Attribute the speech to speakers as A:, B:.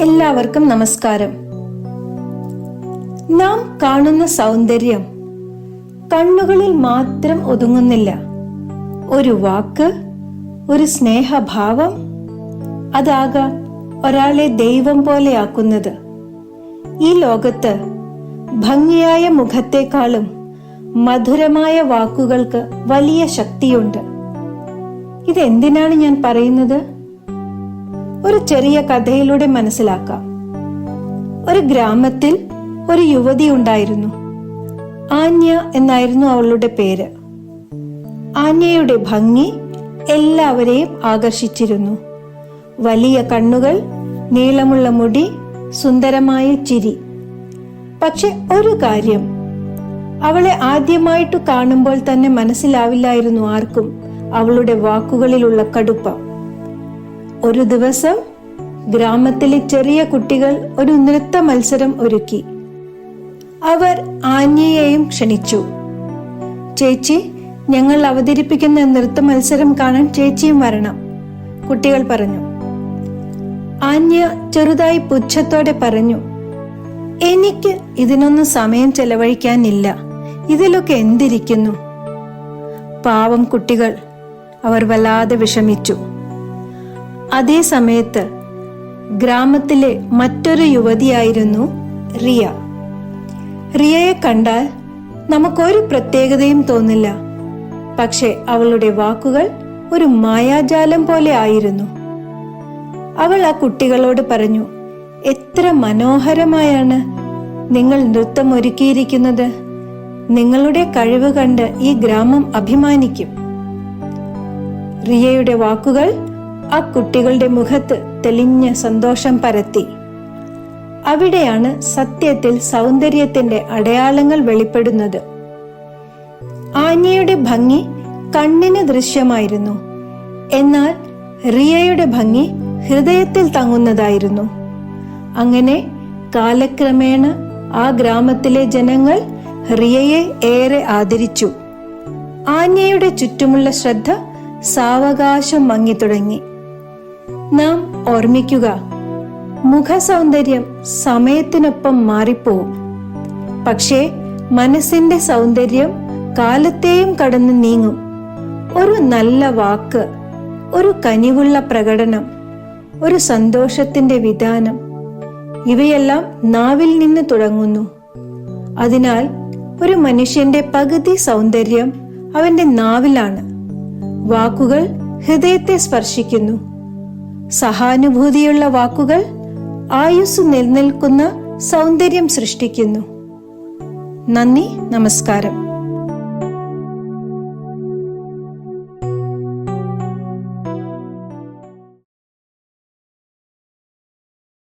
A: എല്ലാവർക്കും നമസ്കാരം. നാം കാണുന്ന സൗന്ദര്യം കണ്ണുകളിൽ മാത്രം ഒതുങ്ങുന്നില്ല. ഒരു വാക്ക്, ഒരു സ്നേഹഭാവം, അതാകാം ഒരാളെ ദൈവം പോലെയാക്കുന്നത്. ഈ ലോകത്ത് ഭംഗിയായ മുഖത്തെക്കാളും മധുരമായ വാക്കുകൾക്ക് വലിയ ശക്തിയുണ്ട്. ഇതെന്തിനാണ് ഞാൻ പറയുന്നത്? ഒരു ചെറിയ കഥയിലൂടെ മനസ്സിലാക്കാം. ഒരു ഗ്രാമത്തിൽ ഒരു യുവതി ഉണ്ടായിരുന്നു. ആന്യ എന്നായിരുന്നു അവളുടെ പേര്. ആന്യയുടെ ഭംഗി എല്ലാവരെയും ആകർഷിച്ചിരുന്നു. വലിയ കണ്ണുകൾ, നീളമുള്ള മുടി, സുന്ദരമായ ചിരി. പക്ഷെ ഒരു കാര്യം, അവളെ ആദ്യമായിട്ട് കാണുമ്പോൾ തന്നെ മനസ്സിലാവില്ലായിരുന്നു ആർക്കും അവളുടെ വാക്കുകളിലുള്ള കടുപ്പം. ഒരു ദിവസം ഗ്രാമത്തിലെ ചെറിയ കുട്ടികൾ ഒരു നൃത്ത മത്സരം ഒരുക്കി. അവർ ആന്യയെയും ക്ഷണിച്ചു. ചേച്ചി, ഞങ്ങൾ അവതരിപ്പിക്കുന്ന നൃത്ത മത്സരം കാണാൻ ചേച്ചിയും വരണം, കുട്ടികൾ പറഞ്ഞു. ആന്യ ചെറുതായി പുച്ഛത്തോടെ പറഞ്ഞു, എനിക്ക് ഇതിനൊന്നും സമയം ചെലവഴിക്കാനില്ല, ഇതിലൊക്കെ എന്തിരിക്കുന്നു. പാവം കുട്ടികൾ, അവർ വല്ലാതെ വിഷമിച്ചു. അതേ സമയത്ത് ഗ്രാമത്തിലെ മറ്റൊരു യുവതിയായിരുന്നു റിയ. റിയയെ കണ്ടാൽ നമുക്കൊരു പ്രത്യേകതയും തോന്നില്ല. പക്ഷെ അവളുടെ വാക്കുകൾ ഒരു മായാജാലം പോലെ ആയിരുന്നു. അവൾ ആ കുട്ടികളോട് പറഞ്ഞു, എത്ര മനോഹരമായാണ് നിങ്ങൾ നൃത്തം ഒരുക്കിയിരിക്കുന്നത്. നിങ്ങളുടെ കഴിവ് കണ്ട് ഈ ഗ്രാമം അഭിമാനിക്കും. റിയയുടെ വാക്കുകൾ ആ കുട്ടികളുടെ മുഖത്ത് തെളിഞ്ഞ സന്തോഷം പരത്തി. അവിടെയാണ് സത്യത്തിൽ സൗന്ദര്യത്തിന്റെ അടയാളങ്ങൾ വെളിപ്പെടുന്നത്. ആന്യയുടെ ഭംഗി കണ്ണിന് ദൃശ്യമായിരുന്നു, എന്നാൽ റിയയുടെ ഭംഗി ഹൃദയത്തിൽ തങ്ങുന്നതായിരുന്നു. അങ്ങനെ കാലക്രമേണ ആ ഗ്രാമത്തിലെ ജനങ്ങൾ റിയയെ ഏറെ ആദരിച്ചു. ആന്യയുടെ ചുറ്റുമുള്ള ശ്രദ്ധ സാവകാശം മങ്ങി തുടങ്ങി. നാം ഓർമ്മിക്കുക, മുഖസൗന്ദര്യം സമയത്തിനൊപ്പം മാറിപ്പോവും. പക്ഷേ മനസ്സിന്റെ സൗന്ദര്യം കാലത്തെയും കടന്നു നീങ്ങും. ഒരു നല്ല വാക്ക്, ഒരു കനിവുള്ള പ്രകടനം, ഒരു സന്തോഷത്തിന്റെ വിധാനം, ഇവയെല്ലാം നാവിൽ നിന്ന് തുടങ്ങുന്നു. അതിനാൽ ഒരു മനുഷ്യന്റെ പകുതി സൗന്ദര്യം അവന്റെ നാവിലാണ്. വാക്കുകൾ ഹൃദയത്തെ സ്പർശിക്കുന്നു. സഹാനുഭൂതിയുള്ള വാക്കുകൾ ആയുസ് നിലനിൽക്കുന്ന സൗന്ദര്യം സൃഷ്ടിക്കുന്നു. നന്ദി, നമസ്കാരം.